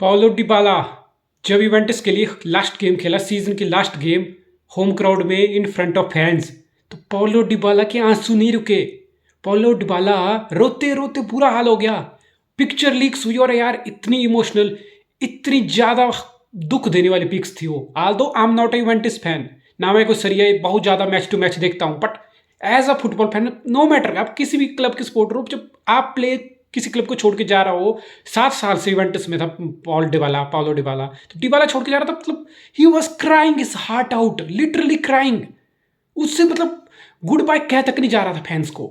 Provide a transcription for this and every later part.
Paulo Dybala जब Juventus के लिए लास्ट गेम खेला, सीजन की लास्ट गेम, होम क्राउड में इन फ्रंट ऑफ फैंस, तो पाउलो डिबाला के आंसू नहीं रुके। पाउलो डिबाला रोते रोते बुरा हाल हो गया। पिक्चर लीक्स हुई और यार इतनी इमोशनल, इतनी ज्यादा दुख देने वाली पिक्स थी वो। Aldous I am not a Juventus fan, ना मैं कोई सरिया बहुत ज्यादा मैच टू मैच देखता हूँ, but as a football fan no matter आप किसी भी क्लब के सपोर्टर हो, जब आप प्ले किसी क्लब को छोड़ के जा रहा हो, 7 साल से इवेंटस में था पाउलो डिबाला, तो डिबाला छोड़ के जा रहा था, मतलब he was crying his heart out, literally crying. उससे मतलब गुड बाय कह तक नहीं जा रहा था फैंस को।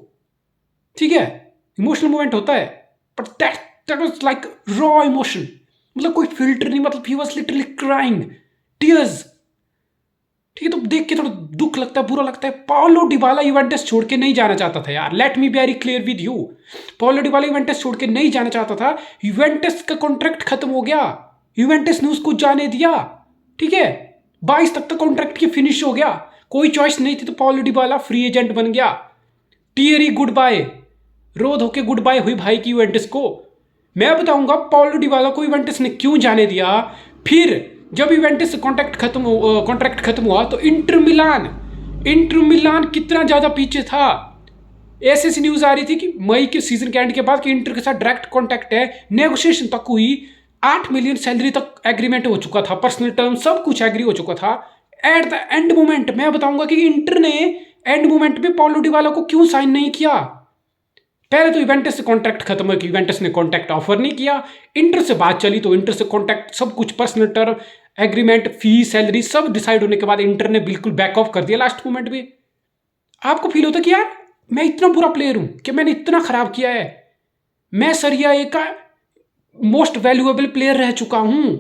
ठीक है, इमोशनल मोमेंट होता है, but that was like raw emotion, मतलब कोई फिल्टर नहीं, मतलब he was literally crying tears. ठीक है, तो देख के थोड़ा दुख लगता है, बुरा लगता है। पाउलो डिबाला यूवेंटस छोड़ के नहीं जाना चाहता था यार, let me be very clear with you. Paulo Dybala Juventus छोड़ के नहीं जाना चाहता था। यूवेंटस का कॉन्ट्रैक्ट खत्म हो गया, यूवेंटस ने उसको जाने दिया। ठीक है, 22 तक कॉन्ट्रैक्ट की फिनिश हो गया, कोई चॉइस नहीं थी, तो पाउलो डिबाला फ्री एजेंट बन गया। टीयरी गुड बाय, रो धो के गुड बाय हुई भाई की यूवेंटस को। मैं बताऊंगा पाउलो डिबाला को यूवेंटस ने क्यों जाने दिया। फिर जब यूवेंटस से कॉन्ट्रैक्ट खत्म हुआ तो इंटर मिलान कितना ज्यादा पीछे था। ऐसी न्यूज आ रही थी कि मई के सीजन के एंड के बाद कि इंटर के साथ डायरेक्ट कॉन्टैक्ट है, नेगोशिएशन तक हुई, 8 मिलियन सैलरी तक एग्रीमेंट हो चुका था, पर्सनल टर्म सब कुछ एग्री हो चुका था। एट द एंड मोमेंट मैं बताऊंगा कि इंटर ने एंड मोमेंट में पाउलो डिबाला को क्यों साइन नहीं किया। पहले तो यूवेंटस से कॉन्ट्रैक्ट खत्म हुआ कि यूवेंटस ने कॉन्ट्रैक्ट ऑफर नहीं किया, इंटर से बात चली तो इंटर से कॉन्ट्रैक्ट सब कुछ पर्सनल टर्म एग्रीमेंट फी सैलरी सब डिसाइड होने के बाद इंटर ने बिल्कुल बैक ऑफ कर दिया लास्ट मोमेंट में। आपको फील होता कि यार मैं इतना बुरा प्लेयर हूं कि मैंने इतना खराब किया है, मैं सरिया ए का मोस्ट वैल्यूएबल प्लेयर रह चुका हूं,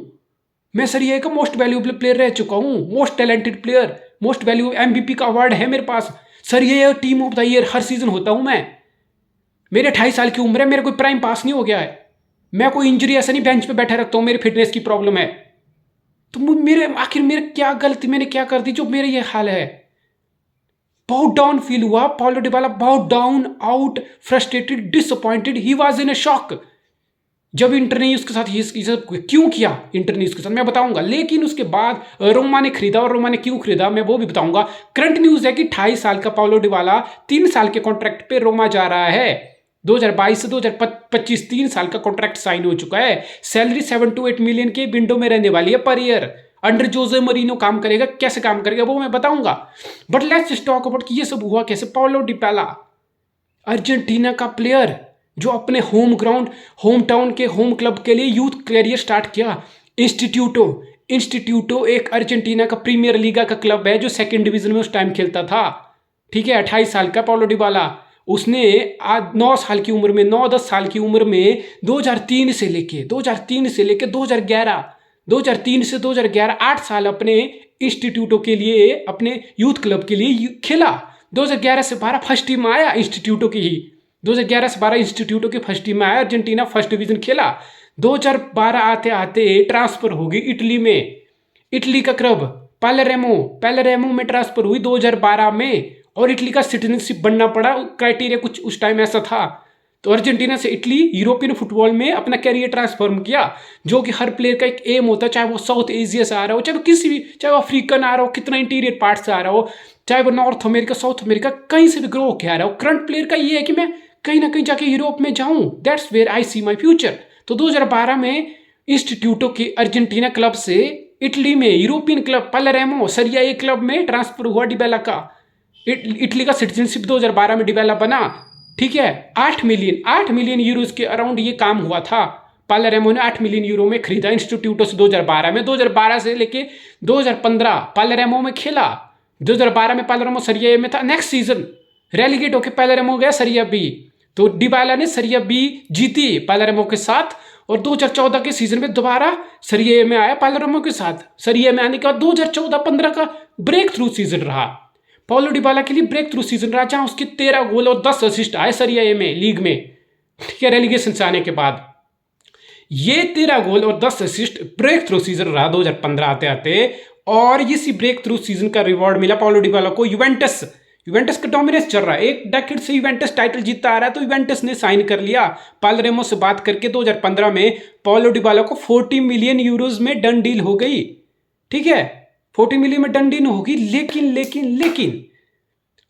मैं सरिया ए का मोस्ट वैल्यूएबल प्लेयर रह चुका हूं, most talented player, most valuable MVP का अवार्ड है मेरे पास, सरिया team of the year her season होता हूं मैं, मेरे 28 साल की उम्र है, मेरे कोई प्राइम पास नहीं हो गया है, मैं कोई इंजरी ऐसा नहीं बेंच पे बैठा रखता हूं, मेरी फिटनेस की प्रॉब्लम है, तो आखिर मेरे क्या गलती मैंने क्या कर दी जो मेरे ये हाल है। बहुत डाउन फील हुआ पाउलो डिबाला, बहुत down, out, frustrated, disappointed, he was in a shock जब इंटर ने उसके साथ ये सब क्यों किया। इंटर ने उसके साथ मैं बताऊंगा, लेकिन उसके बाद रोमा ने खरीदा, और रोमा ने क्यों खरीदा मैं वो भी बताऊंगा। करंट न्यूज है कि 28 साल का पाउलो डिबाला 3 साल के कॉन्ट्रैक्ट पे रोमा जा रहा है। 2022 से 2025 3 साल का कॉन्ट्रैक्ट साइन हो चुका है। सैलरी 7 to 8 मिलियन के विंडो में रहने वाली है पर ईयर। अंडर जोसे मरीनो काम करेगा, कैसे काम करेगा वो मैं बताऊंगा, बट लेट्स टॉक अबाउट कि ये सब हुआ कैसे। पाउलो डिबाला अर्जेंटीना का प्लेयर जो अपने होम ग्राउंड, होम टाउन के होम क्लब के लिए यूथ कैरियर स्टार्ट किया। इंस्टीट्यूटो एक अर्जेंटीना का प्रीमियर लीगा का क्लब है जो 2nd डिवीजन में उस टाइम खेलता था। ठीक है, 28 साल का पाउलो डिबाला, उसने आज 9 साल की उम्र में, 9-10 साल की उम्र में 2003 से लेके 2011, 2003 से 2011 8 साल अपने इंस्टीट्यूटों के लिए, अपने यूथ क्लब के लिए खेला। 2011 से 12 फर्स्ट टीम आया इंस्टीट्यूटों की ही, 2011 से 12 इंस्टीट्यूटों की फर्स्ट टीम में आया, अर्जेंटीना फर्स्ट डिवीजन खेला। 2012 आते आते ट्रांसफर हो गई इटली में, इटली का क्लब पैलेरेमो में ट्रांसफर हुई 2012 में, और इटली का सिटीजनशिप बनना पड़ा, क्राइटेरिया कुछ उस टाइम ऐसा था। तो अर्जेंटीना से इटली यूरोपियन फुटबॉल में अपना कैरियर ट्रांसफॉर्म किया, जो कि हर प्लेयर का एक एम होता है, चाहे वो साउथ एशिया से आ रहा हो, चाहे वो किसी भी, चाहे वो अफ्रीकन आ रहा हो, कितना इंटीरियर पार्ट से आ रहा हो, चाहे वो नॉर्थ अमेरिका, साउथ अमेरिका, कहीं से भी ग्रो होकर आ रहा हो। करंट प्लेयर का ये है कि मैं कहीं ना कहीं जाके यूरोप में जाऊं, that's where I see my future. तो 2012 में इंस्टीट्यूटो के अर्जेंटीना क्लब से इटली में European club Palermo Serie A club में ट्रांसफर हुआ डिबाला का। इटली का सिटीजनशिप 2012 में डिबाला बना। ठीक है, 8 मिलियन यूरोज के अराउंड ये काम हुआ था। पैलेरेमो ने 8 मिलियन यूरो में खरीदा इंस्टीट्यूटो से 2012 में। 2012 से लेके 2015 पैलेरेमो में खेला। 2012 में पैलेरेमो सरिया ए में था। नेक्स्ट सीजन रेलीगेट होकर पैलेरेमो गया सरिया बी, तो डिबाला ने सरिया बी जीती पैलेरेमो के साथ, और 2014 के सीजन में दोबारा सरिया में आया पैलेरेमो के साथ। सरिया में आने के बाद 2014-15 का ब्रेक थ्रू सीजन रहा पाउलो डिबाला के लिए, ब्रेक थ्रू सीजन रहा, जहां उसके 13 गोल और 10 असिस्ट आए सरिया में लीग में। ठीक है, रेलीगेशन से आने के बाद ये 13 गोल और 10 असिस्ट ब्रेक थ्रू सीजन रहा 2015 आते आते, और इसी ब्रेक थ्रू सीजन का रिवॉर्ड मिला पाउलो डिबाला को यूवेंटस का डोमिनेंस चल रहा है, एक डेकेड से यूवेंटस टाइटल जीतता आ रहा है। तो यूवेंटस ने साइन कर लिया पालरेमो से बात करके 2015 में पाउलो डिबाला को 40 मिलियन यूरोज में डन डील हो गई। ठीक है, 40 मिलियन में डन डील होगी। लेकिन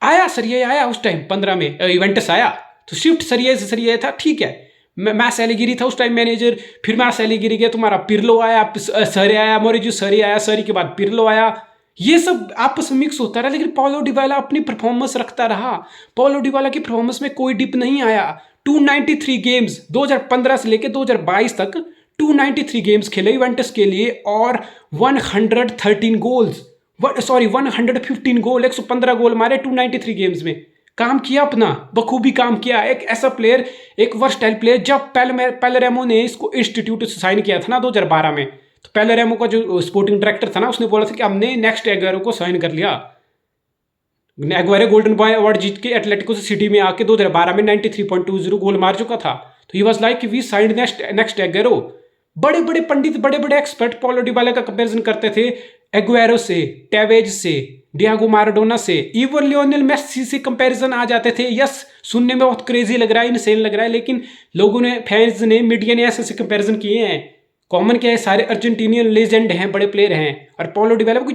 आया सरिया, आया उस टाइम 15 में यूवेंटस आया तो शिफ्ट सरिया से सरिया था। ठीक है, मैस एलेगिरी था उस टाइम मैनेजर, फिर मैस एलेगिरी गया, तुम्हारा पिरलो आया, सरी आया, मोरिजियो सरी आया, सरी के बाद पिरलो आया, ये सब आपस में मिक्स होता रहा। लेकिन पाउलो डिबाला अपनी परफॉर्मेंस रखता रहा। पाउलो डिबाला की परफॉर्मेंस में कोई डिप नहीं आया। 293 गेम्स 2015 से लेकर 2022 तक 293 गेम्स खेले यूवेंटस के लिए और 113 गोल्स, 115 गोल, 115 गोल मारे 293 गेम्स में। काम किया अपना, बखूबी काम किया। एक ऐसा प्लेयर, एक वर्सटाइल प्लेयर। जब पेलेरेमो ने इसको इंस्टीट्यूट से साइन किया था ना 2012 में, तो पेलेरेमो का जो स्पोर्टिंग डायरेक्टर था ना, उसने बोला था कि हमने नेक्स्ट एग्वेरो को साइन कर लिया। एग्वेरो गोल्डन बॉय अवार्ड जीत के एटलेटिको से सिटी में आके 2012 में 93.20 गोल मार चुका था। तो he was like we signed next Aguero. बड़े बड़े पंडित, बड़े बड़े एक्सपर्ट पाउलो डिबाला का कंपैरिजन करते थे एग्वेरो से, टेवेज से, डियागो माराडोना से, इवन लियोनेल मेसी से कंपैरिजन आ जाते थे। यस, सुनने में बहुत क्रेजी लग रहा है, इनसेन लग रहा है, लेकिन लोगों ने, फैंस ने, मीडिया ने ऐसे कंपैरिजन किए हैं। कॉमन क्या है, सारे अर्जेंटीनियन लेजेंड हैं, बड़े प्लेयर हैं, और पाउलो डिबाला को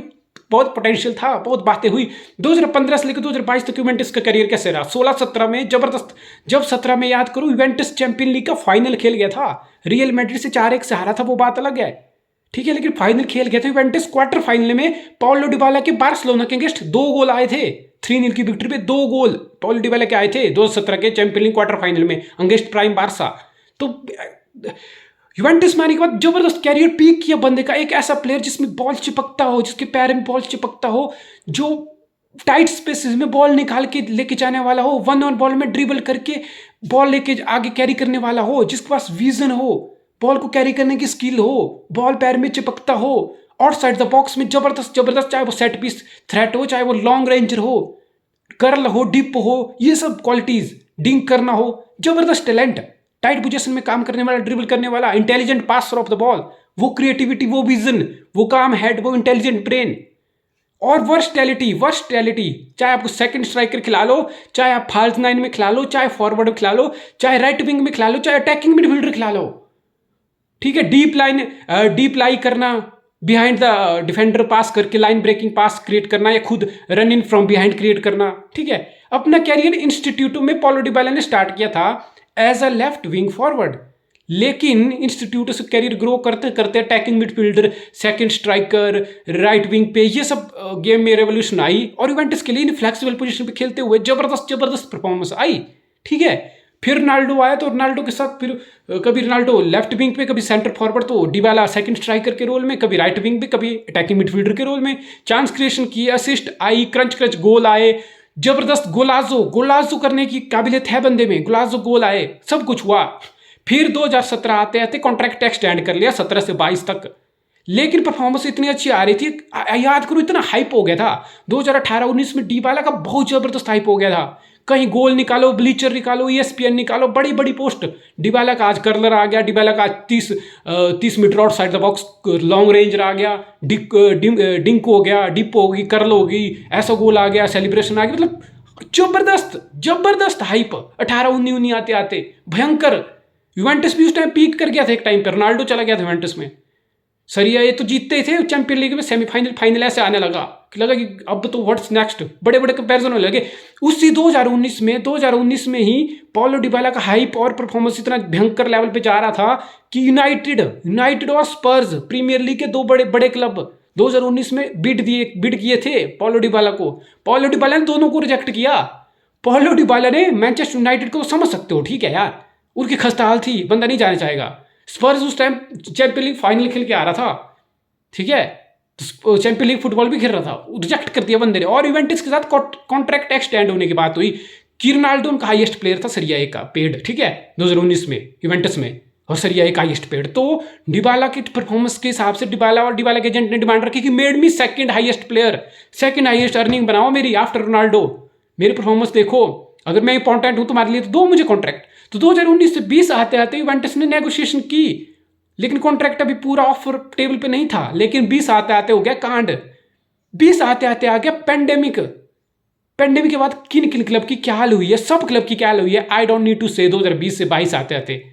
बहुत पोटेंशियल था, बहुत बातें हुई। 2015 से लेकर 2022 तक यूवेंटस का करियर कैसे रहा? 16-17 में जबरदस्त। जब 17 में याद करो, यूवेंटस चैंपियन लीग का फाइनल खेल गया था, रियल मैड्रिड से 4-1 से हारा था, वो बात अलग है। ठीक है, लेकिन फाइनल खेल गया था यूवेंटस। क्वार्टर फाइनल में पाउलो डिबाला के बार्सिलोना के अगेंस्ट 2 गोल आए थे। 3-0 की विक्ट्री पे 2 गोल पाउलो डिबाला के आए थे 2017 के चैंपियन लीग क्वार्टर फाइनल में अगेंस्ट प्राइम बारसा। तो यूवेंटस में आने के बाद जबरदस्त कैरियर पीक किया बंदे का। एक ऐसा प्लेयर जिसमें बॉल चिपकता हो, जिसके पैर में बॉल चिपकता हो, जो टाइट स्पेसेस में बॉल निकाल के लेके जाने वाला हो, 1 ऑन बॉल में ड्रिबल करके बॉल लेके आगे कैरी करने वाला हो, जिसके पास विजन हो, बॉल को कैरी करने की स्किल हो, बॉल पैर में चिपकता हो, आउटसाइड द बॉक्स में जबरदस्त, चाहे वो सेट पीस थ्रेट हो, चाहे वो लॉन्ग रेंजर हो, कर्ल हो, डिप हो, ये सब क्वालिटीज, डिंक करना हो, जबरदस्त टैलेंट, टाइट पोजीशन में काम करने वाला, ड्रिबल करने वाला, intelligent passer of the ball, वो क्रिएटिविटी, वो विजन, वो काम हेड, वो इंटेलिजेंट ब्रेन, और वर्सटैलिटी। चाहे आपको सेकंड स्ट्राइकर खिला लो, चाहे आप फॉल्स 9 में खिला लो, चाहे फॉरवर्ड में खिला लो, चाहे राइट विंग में खिला लो, चाहे अटैकिंग मिडफील्डर खिला लो। ठीक है, डीप लाई करना, बिहाइंड द डिफेंडर पास करके लाइन ब्रेकिंग पास क्रिएट करना, या खुद run in from behind create करना। ठीक है, अपना कैरियर इंस्टीट्यूट में पाउलो डिबाला ने स्टार्ट किया था as a left wing forward, लेकिन इंस्टीट्यूट से कैरियर ग्रो करते करते attacking midfielder, second striker, right wing पे, ये सब गेम में रेवोल्यूशन आई और यूवेंटस के लिए फ्लेक्सिबल पोजीशन पे खेलते हुए जबरदस्त परफॉर्मेंस आई। ठीक है, फिर रोनाल्डो आया, तो रोनाल्डो के साथ फिर कभी रोनाल्डो लेफ्ट विंग पे, कभी सेंटर फॉरवर्ड, तो डिबाला सेकंड स्ट्राइकर के रोल में, कभी राइट विंग पे, कभी अटैकिंग मिडफील्डर के रोल में। चांस क्रिएशन की, असिस्ट आई, क्रंच गोल आए, जबरदस्त गोलाजो करने की काबिलियत है बंदे में, गोलाजो गोल आए, सब कुछ हुआ। फिर 2017 आते आते कॉन्ट्रैक्ट एक्सटेंड कर लिया 17 से 22 तक, लेकिन परफॉर्मेंस इतनी अच्छी आ रही थी, याद करो इतना हाइप हो गया था 2018-19 में, डिबाला का बहुत जबरदस्त हाइप हो गया था। कहीं गोल निकालो, ब्लीचर निकालो, ESPN निकालो, बड़ी बड़ी पोस्ट। डिबाला का आज कर्लर आ गया, डिबाला का 30 metre outside the box long ranger आ गया, डिंक हो गया, डिप होगी, कर्ल होगी, ऐसा गोल आ गया, सेलिब्रेशन आ गया। मतलब जबरदस्त हाइप 18-19 आते आते भयंकर। यूवेंटस भी उस टाइम पीक कर गया था, एक टाइम पर रोनाल्डो चला गया था यूवेंटस में। सरिया ये तो जीतते थे चैंपियन लीग में, सेमीफाइनल फाइनल ऐसे आने लगा कि अब तो व्हाट्स नेक्स्ट, बड़े बड़े कंपैरिजन होने लगे। उसी 2019 में ही पाउलो डिबाला का हाइप और परफॉर्मेंस इतना भयंकर लेवल पे जा रहा था कि यूनाइटेड और स्पर्स, प्रीमियर लीग के 2 बड़े बड़े क्लब 2019 में बिड किए थे पाउलो डिबाला को। पाउलो डिबाला ने दोनों को रिजेक्ट किया। पाउलो डिबाला ने मैनचेस्टर यूनाइटेड को, समझ सकते हो, ठीक है यार, उनकी खस्ता हाल थी, बंदा नहीं जाना चाहेगा। स्पर्स उस टाइम चैंपियन लीग फाइनल खेल के आ रहा था, ठीक है, तो चैंपियन लीग फुटबॉल भी खेल रहा था, रिजेक्ट कर दिया बंदे ने। और यूवेंटस के साथ कॉन्ट्रैक्ट एक्सटेंड होने की बात हुई कि रोनाल्डो उनका हाईएस्ट प्लेयर था सरिया ए का पेड, ठीक है, 2019 में यूवेंटस में, और सरिया ए का हाईएस्ट पेड। तो डिबाला की परफॉर्मेंस के हिसाब से डिबाला और डिबाला के एजेंट ने डिमांड रखी कि made me second highest player, second highest earning बनाओ मेरी आफ्टर रोनाल्डो, मेरी परफॉर्मेंस देखो, अगर मैं इंपॉर्टेंट हूं तुम्हारे लिए तो दो मुझे कॉन्ट्रैक्ट। तो 2019 से 20 आते आते यूवेंटस ने नेगोशिएशन की, लेकिन कॉन्ट्रैक्ट अभी पूरा ऑफर टेबल पे नहीं था। लेकिन 20 आते आते हो गया कांड, 20 आते आते आ गया पेंडेमिक, पेंडेमिक के बाद किन किन क्लब की क्या हाल हुई है, सब क्लब की क्या हाल हुई है, आई डोंट नीड टू से 2020 से 22 आते आते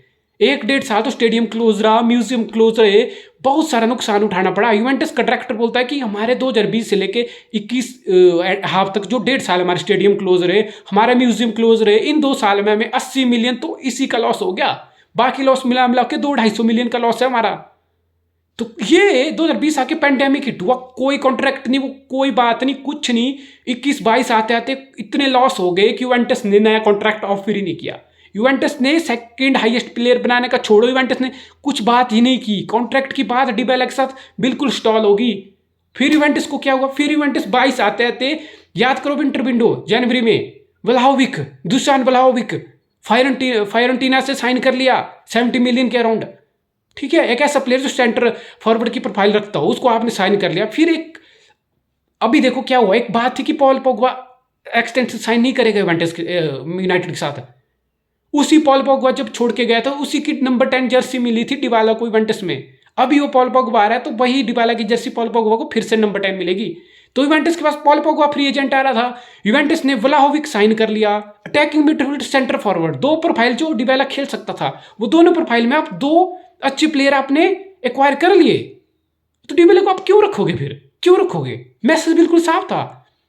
1-1.5 साल तो स्टेडियम क्लोज रहा, म्यूजियम क्लोज रहे, बहुत सारा नुकसान उठाना पड़ा। यूवेंटस का डायरेक्टर बोलता है कि हमारे 2020 से लेके 21 हाफ तक जो 1.5 साल हमारे स्टेडियम क्लोज रहे, हमारा म्यूजियम क्लोज रहे, इन 2 साल में हमें 80 मिलियन तो इसी का लॉस हो गया। बाकी लॉस मिला मिला के 200-250 मिलियन का लॉस है हमारा। तो ये 2020 आके पेंडेमिक हिट हुआ, कोई कॉन्ट्रैक्ट नहीं, वो कोई बात नहीं, कुछ नहीं। 21-22 आते आते इतने लॉस हो गए कि यूवेंटस ने नया कॉन्ट्रैक्ट ऑफर ही नहीं किया। यूवेंटस ने सेकंड हाईएस्ट प्लेयर बनाने का छोड़ो, यूवेंटस ने कुछ बात ही नहीं की। कॉन्ट्रैक्ट की बात डिबाला के साथ बिल्कुल स्टॉल होगी। फिर यूवेंटस को क्या हुआ, फिर यूवेंटस 22 आते आते, याद करो विंटर विंडो जनवरी में, व्लाहोविक, दुशान व्लाहोविक फायोरेंटीना से साइन कर लिया 70 मिलियन के अराउंड। ठीक है, एक ऐसा प्लेयर जो सेंटर फॉरवर्ड की प्रोफाइल रखता हो, उसको आपने साइन कर लिया। फिर एक अभी देखो क्या हुआ, एक बात थी कि पॉल पोग्बा एक्सटेंशन साइन नहीं करेगा यूवेंटस यूनाइटेड के साथ। उसी पॉल पोग्बा जब छोड़ के गया था, उसी की नंबर 10 जर्सी मिली थी डिबाला को यूवेंटस में। अभी वो पॉल पोग्बा आ रहा है तो वही डिबाला की जर्सी पॉल पोग्बा को फिर से नंबर 10 मिलेगी। तो यूवेंटस के पास पॉल पोग्बा फ्री एजेंट आ रहा था, यूवेंटस ने व्लाहोविक साइन कर लिया, अटैकिंग मिडफील्ड, सेंटर फॉरवर्ड, दो प्रोफाइल जो डिबाला खेल सकता था, वो दोनों प्रोफाइल में आप दो अच्छे प्लेयर आपने एक्वायर कर लिए। तो डिबाला को आप क्यों रखोगे, फिर क्यों रखोगे? मैसेज बिल्कुल साफ था,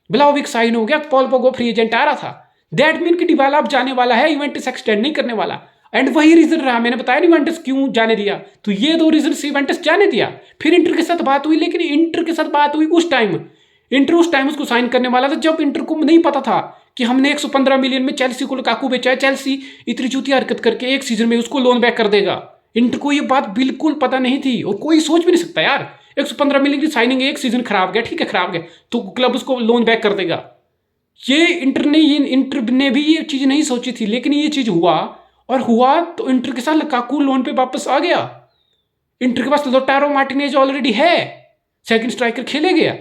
व्लाहोविक साइन हो गया, पॉल पोग्बा फ्री एजेंट आ रहा था। दैट मीन कि डिबाला अब जाने वाला है, यूवेंटस एक्सटेंड नहीं करने वाला। एंड वही रीजन रहा, मैंने बताया यूवेंटस क्यों जाने दिया। तो ये दो रीजन से यूवेंटस जाने दिया। फिर इंटर के साथ बात हुई, लेकिन इंटर के साथ बात हुई उस टाइम, इंटर उस टाइम उसको साइन करने वाला था जब इंटर को नहीं पता था कि हमने 115 मिलियन में चेल्सी को लुकाकू बेचा है, चेल्सी इतनी चूती हरकत करके एक सीजन में उसको लोन बैक कर देगा। इंटर को ये बात बिल्कुल पता नहीं थी, और कोई सोच भी नहीं सकता यार 115 मिलियन की साइनिंग, एक सीजन खराब गया, ठीक है खराब गया, तो क्लब उसको लोन बैक कर देगा। ये इंटर ने भी ये चीज नहीं सोची थी, लेकिन ये चीज हुआ, और हुआ तो इंटर के साथ लुकाकू लोन पे वापस आ गया। इंटर के पास लोटारो मार्टिनेज ऑलरेडी है, सेकंड स्ट्राइकर खेले गया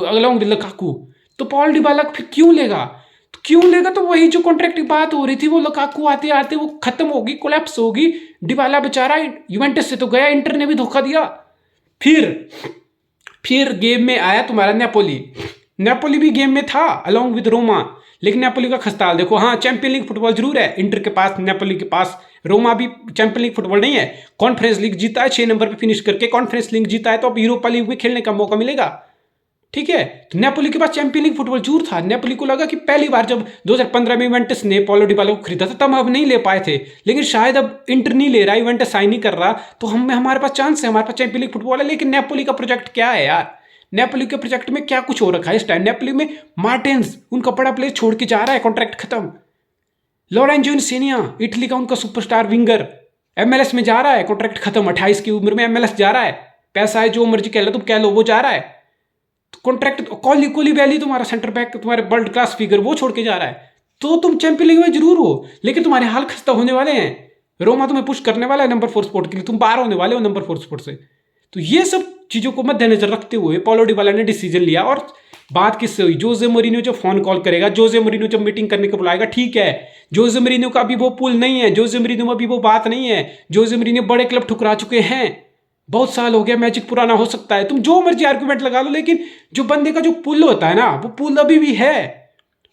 अलॉन्ग विद लुकाकू। तो पॉल डिबाला फिर क्यों लेगा? तो क्यों लेगा, तो वही जो कॉन्ट्रैक्ट की बात हो रही थी, वो लुकाकू आते आते वो खत्म होगी, कोलैप्स होगी। डिबाला बेचारा यूवेंटस से तो गया, इंटर ने भी धोखा दिया। फिर गेम में आया तुम्हारा नेपोली भी गेम में था अलॉन्ग विद रोमा, लेकिन नेपोली का खस्ताल देखो। हाँ, चैंपियन लीग फुटबॉल जरूर है इंटर के पास, नेपोली के पास। रोमा भी चैंपियन लीग फुटबॉल नहीं है, कॉन्फ्रेंस लीग जीता है 6 नंबर पे फिनिश करके, कॉन्फ्रेंस लीग जीता है, तो अब यूरोपा लीग में खेलने का मौका मिलेगा। ठीक है, तो नेपोली के पास चैंपियन लीग फुटबॉल जरूर था। नेपोली को लगा कि पहली बार जब 2015 में यूवेंटस ने पॉलो डिबाला को खरीदा था, तब अब नहीं ले पाए थे, लेकिन शायद अब इंटर नहीं ले रहा, यूवेंटस साइन नहीं कर रहा, तो हमारे पास चांस है, हमारे पास चैंपियन लीग फुटबॉल है। लेकिन नेपोली का प्रोजेक्ट क्या है यार, नेपोली के प्रोजेक्ट में क्या कुछ हो रखा है इस टाइम। नेपोली में मार्टिन्स उनका बड़ा प्लेयर छोड़ के जा रहा है, कॉन्ट्रैक्ट खत्म। लोरेंजो इंसिनिया इटली का उनका सुपरस्टार विंगर MLS में जा रहा है, कॉन्ट्रैक्ट खत्म, 28 की उम्र में MLS जा रहा है। पैसा है, जो मर्जी कह लो तुम, कह लो, वो जा रहा है। तो कॉन्ट्रैक्ट कोलिबाली तुम्हारा सेंटर बैक, तुम्हारे वर्ल्ड क्लास फिगर, वो छोड़ के जा रहा है। तो तुम चैंपियन लीग में जरूर हो, लेकिन तुम्हारे हाल खस्ता होने वाले हैं। रोमा तुम्हें पुश करने वाला है नंबर 4 स्पॉट के लिए, तुम बाहर होने वाले हो नंबर 4 स्पॉट से। तो ये सब चीजों को मद्देनजर रखते हुए पॉलो डिबाला ने डिसीजन लिया। और बात किससे हुई? जोजे मोरिन्यो जब फोन कॉल करेगा, जोजे मोरिन्यो जब मीटिंग करने को बुलाएगा, ठीक है, जोजे मोरिन्यो का अभी वो पुल नहीं है, जोजे मोरिन्यो में अभी वो बात नहीं है। जोजे मोरिन्यो बड़े क्लब ठुकरा चुके हैं, बहुत साल हो गया, मैजिक पुराना हो सकता है, तुम जो मर्जी आर्गुमेंट लगा लो, लेकिन जो बंदे का जो पुल होता है ना, वो पुल अभी भी है।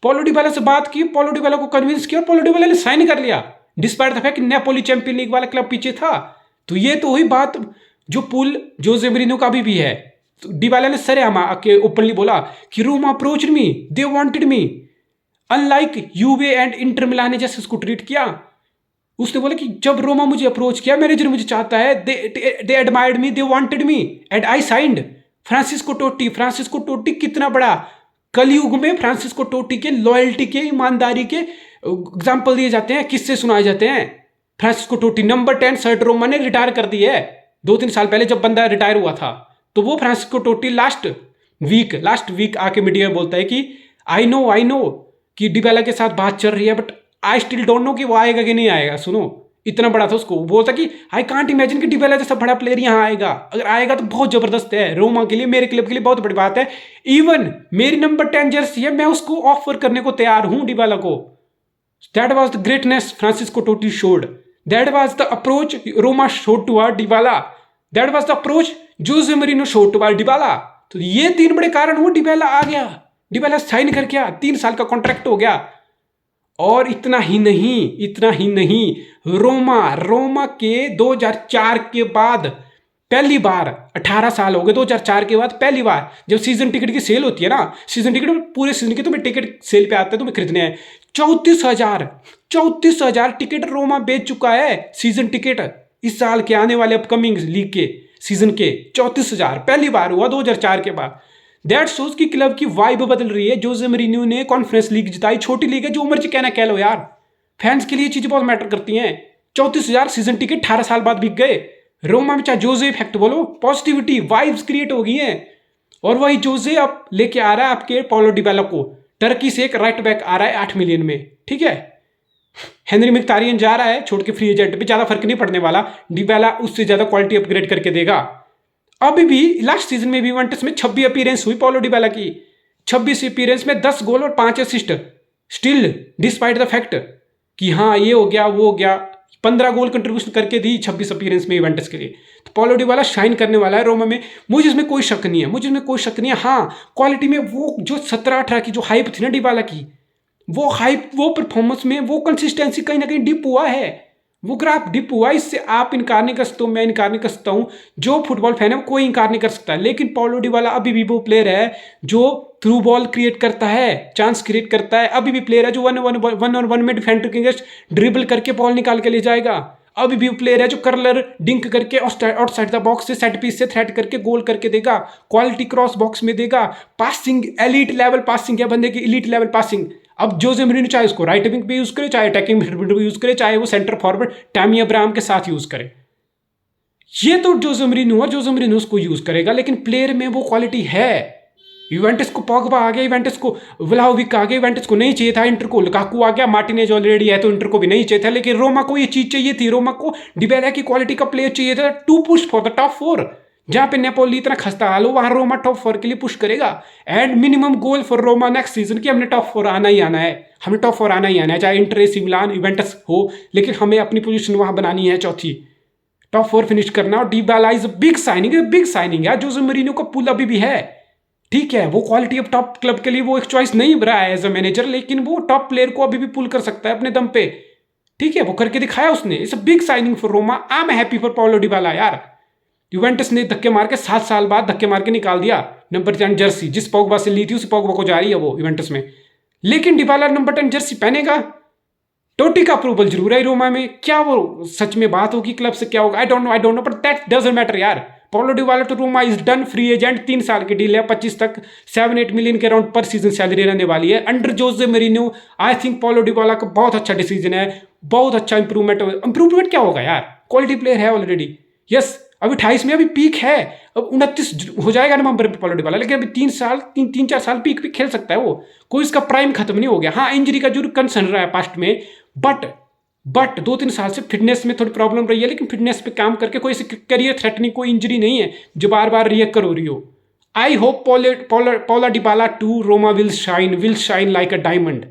पॉलो डिबाला से बात की, पॉलो डिबाला को कन्विंस किया, पॉलो डिबाला ने साइन कर लिया, डिस्पाइट द फैक्ट कि नेपोली चैंपियन लीग वाला क्लब पीछे था। तो ये तो हुई बात, जो पुल जोजे मोरिन्यो का भी है। तो डिबाला ने सरेआम आके ओपनली बोला कि Roma approached me, they wanted me, unlike यूवे and Inter Milan ने जैसे उसको ट्रीट किया। उसने बोला कि जब रोमा मुझे अप्रोच किया, मैनेजर मुझे चाहता है, they admired me, they wanted me and I signed. Francesco Totti कितना बड़ा कलयुग में फ्रांसिस्को टोटी के लॉयल्टी के, ईमानदारी के एग्जाम्पल दिए जाते हैं, किस्से सुनाए जाते हैं। फ्रांसिस्को टोटी नंबर 10 सर्ट रोमा ने रिटायर कर दी है 2-3 साल पहले, जब बंदा रिटायर हुआ था। तो वो फ्रांसिस्को टोटी लास्ट वीक आके मीडिया में बोलता है कि आई नो कि डिबाला के साथ बात चल रही है, but I still don't know कि वो आएगा कि नहीं आएगा। सुनो, इतना बड़ा था, उसको बोलता कि आई कांट इमेजिन कि डिबाला जैसा बड़ा प्लेयर यहाँ आएगा, अगर आएगा तो बहुत जबरदस्त है, रोमा के लिए, मेरे क्लब के लिए बहुत बड़ी बात है। इवन मेरी नंबर 10 जर्सी है, मैं उसको ऑफर करने को तैयार हूं डिबाला को। That was the greatness Francesco Totti showed, that was the approach Roma showed to Dybala, that was the approach Jose Mourinho showed to Dybala. तो ये 3 बड़े कारण हुए डिबाला आ गया। डिबाला साइन कर गया, 3 साल का कॉन्ट्रैक्ट हो गया। और इतना ही नहीं, रोमा के 2004 के बाद पहली बार, 18 साल हो गए 2004 के बाद पहली बार जब सीजन टिकट की सेल होती है ना, सीजन टिकट में पूरे सीजन के तुम्हें टिकट सेल पे आते हैं, तुम्हें खरीदने हैं। 34,000 टिकट रोमा बेच चुका है, सीजन टिकट इस साल के आने वाले अपकमिंग लीग के सीजन के 34,000 पहली बार हुआ 2004 के बाद। दैट शोज की क्लब की वाइब बदल रही है। जोसे मरीन्यो ने कॉन्फ्रेंस लीग जिताई, छोटी लीग है, जो उम्र कहना कह लो यार, फैंस के लिए चीजें बहुत मैटर करती हैं। 34,000 सीजन टिकट 18 साल बाद बिक गए। रोमा में चाहे जोसे इफेक्ट बोलो, पॉजिटिविटी वाइब्स क्रिएट हो गई हैं। और वही जोसे अब लेके आ रहा है आपके पाउलो डिबाला को, टर्की से एक राइट बैक आ रहा है 8 मिलियन में, ठीक है। हेनरी मिख्तारियन जा रहा है छोड़ के फ्री एजेंट पे, ज्यादा फर्क नहीं पड़ने वाला, डिबाला उससे ज्यादा क्वालिटी अपग्रेड करके देगा। अभी भी लास्ट सीजन में भी यूवेंटस में 26 अपीयरेंस हुई पाउलो डिबाला की, 26 अपीयरेंस में 10 गोल और 5 assist, still despite the fact कि हाँ ये हो गया वो हो गया, 15 गोल कंट्रीब्यूशन करके दी 26 अपीयरेंस में यूवेंटस के लिए। तो पाउलो डिबाला शाइन करने वाला है रोमा में, मुझे इसमें कोई शक नहीं है, हाँ क्वालिटी में वो जो 17-18 की जो हाइप थी ना डिबाला की, वो हाइप, वो परफॉर्मेंस में वो कंसिस्टेंसी कहीं ना कहीं डिप हुआ है, वो ग्राफ डिप हुआ। इससे आप इनकार नहीं कर सकते हो, मैं इनकार नहीं कर सकता हूँ, जो फुटबॉल फैन है कोई इनकार नहीं कर सकता। लेकिन पाउलो डिबाला अभी भी वो प्लेयर है जो थ्रू बॉल क्रिएट करता है, चांस क्रिएट करता है, अभी भी प्लेयर है जो वन और वन में डिफेंडर के अगेंस्ट ड्रिबल करके बॉल निकाल के ले जाएगा, अभी भी प्लेयर है जो कर्लर डिंक करके आउटसाइड द बॉक्स से सेट पीस से थ्रेट करके गोल करके देगा, क्वालिटी क्रॉस बॉक्स में देगा, पासिंग एलीट लेवल पासिंग है बंदे की, एलीट लेवल पासिंग। अब जोसे मरीनो चाहे उसको राइट विंग पे यूज करे, चाहे अटैकिंग मिडफील्ड पे यूज करे, चाहे वो सेंटर फॉरवर्ड टैमी अब्राहम के साथ यूज करे, ये तो जोसे मरीनो है, जोसे मरीनो उसको यूज करेगा। लेकिन प्लेयर में वो क्वालिटी है। यूवेंटस को पॉगबा आ गया, यूवेंटस को व्लाहोविक आ गया, यूवेंटस को नहीं चाहिए था, इंटर को लुकाकू आ गया, मार्टिनेज ऑलरेडी है तो इंटर को भी नहीं चाहिए था। लेकिन रोमा को ये चीज चाहिए थी, रोमा को डिबाला की क्वालिटी का प्लेयर चाहिए था to push for the top 4। जहां पे नेपोली इतना खस्ता हाल हो, वहां रोमा टॉप 4 के लिए पुश करेगा। And minimum goal for Roma next season की, हमने टॉप 4 आना ही आना है, हमें टॉप 4 आना ही आना है, चाहे इंटर एसी मिलान यूवेंटस हो, लेकिन हमें अपनी पोजीशन वहां बनानी है चौथी, टॉप 4 फिनिश करना। और डिबाला इज बिग साइनिंग है। जोसे मरीनो का पुल अभी भी है, ठीक है, वो क्वालिटी अब टॉप क्लब के लिए वो एक चॉइस नहीं रहा है एज अ मैनेजर, लेकिन वो टॉप प्लेयर को अभी भी पुल कर सकता है अपने दम पे, ठीक है, वो करके दिखाया उसने। It's a big signing for Roma, I am happy for Paulo Dybala यार। यूवेंटस ने धक्के मार के 7 साल बाद धक्के मार के निकाल दिया नंबर 10 जर्सी, जिस पोग्बा से ली थी उस पोग्बा को जा रही है वो यूवेंटस में, लेकिन डिबाला नंबर 10 जर्सी पहनेगा। टोटी का अप्रूवल जरूर है रोमा में, क्या वो सच में बात होगी क्लब से क्या होगा, I don't know, but that doesn't matter यार। Paulo Dybala to Roma is done, free agent, 3 साल की डील है, 25 तक 7-8 मिलियन के अराउंड पर सीजन सैलरी रहने वाली है under Jose Merino. I think Paulo Dybala का बहुत अच्छा डिसीजन है, बहुत अच्छा इंप्रूवमेंट क्या होगा यार, क्वालिटी प्लेयर है ऑलरेडी। यस, अभी 28 में अभी पीक है, अब 29 हो जाएगा नवंबर में पाउलो डिबाला, लेकिन अभी 3-4 साल पीक भी खेल सकता है वो, कोई इसका प्राइम खत्म नहीं हो गया। हाँ इंजरी का जरूर कंसर्न रहा है पास्ट में, बट 2-3 साल से फिटनेस में थोड़ी प्रॉब्लम रही है, लेकिन फिटनेस पे काम करके कोई करियर थ्रेटनिंग कोई इंजरी नहीं है जो बार बार रिएक्कर हो रही हो। I hope Paulo Dybala to Roma will shine like a diamond.